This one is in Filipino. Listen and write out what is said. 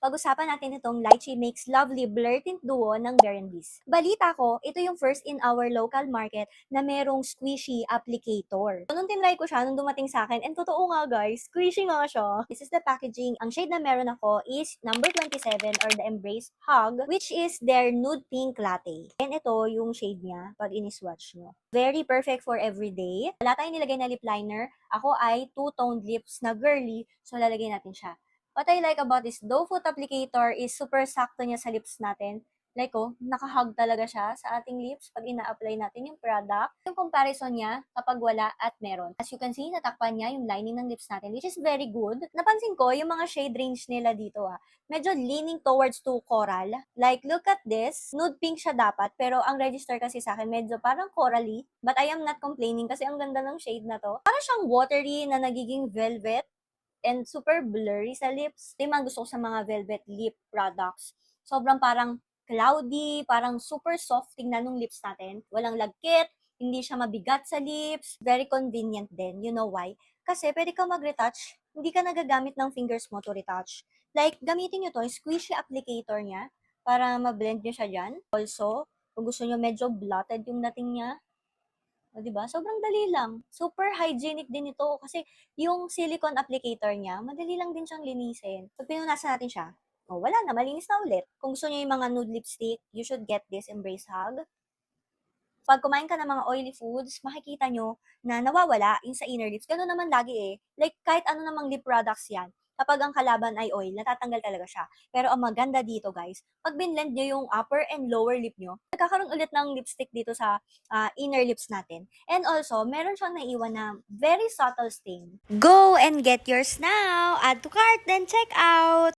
pag-usapan natin itong Lychee Makes Lovely Blur Tint Duo ng Bare & Beast. Balita ko, ito yung first in our local market na merong squishy applicator. So, nung tinry ko siya, nung dumating sa akin, and totoo nga guys, squishy nga siya. This is the packaging. Ang shade na meron ako is number 27 or the Embrace Hug, which is their nude pink latte. And ito yung shade niya pag ini-swatch nyo. Very perfect for everyday. Wala tayong nilagay na lip liner. Ako ay two-toned lips na girly, so lalagay natin siya. What I like about this doe foot applicator is super sakto niya sa lips natin. Like, nakahug talaga siya sa ating lips pag ina-apply natin yung product. Yung comparison niya kapag wala at meron. As you can see, natakpan niya yung lining ng lips natin, which is very good. Napansin ko, yung mga shade range nila dito, medyo leaning towards to coral. Like, look at this. Nude pink siya dapat, pero ang register kasi sa akin, medyo parang corally. But I am not complaining kasi ang ganda ng shade na to. Parang siyang watery na nagiging velvet and super blurry sa lips. Ito yung mga gusto ko sa mga velvet lip products. Sobrang parang cloudy, parang super soft tingnan ng lips natin. Walang lagkit, hindi siya mabigat sa lips. Very convenient din. You know why? Kasi pwede ka mag-retouch, hindi ka nagagamit ng fingers mo to retouch. Like, gamitin nyo to, yung squishy applicator niya para ma-blend nyo siya dyan. Also, kung gusto nyo medyo blotted yung dating niya, o, diba? Sobrang dali lang. Super hygienic din ito kasi yung silicone applicator niya, madali lang din siyang linisin. Pag pinunasan natin siya, wala na, malinis na ulit. Kung gusto niyo yung mga nude lipstick, you should get this Embrace Hug. Pag kumain ka ng mga oily foods, makikita nyo na nawawala yung sa inner lips. Ganun naman lagi eh. Like, kahit ano namang lip products yan, kapag ang kalaban ay oil, natatanggal talaga siya. Pero ang maganda dito guys, pag binlend nyo yung upper and lower lip nyo, nagkakaroon ulit ng lipstick dito sa inner lips natin. And also, meron siyang naiwan na very subtle stain. Go and get yours now! Add to cart, then check out!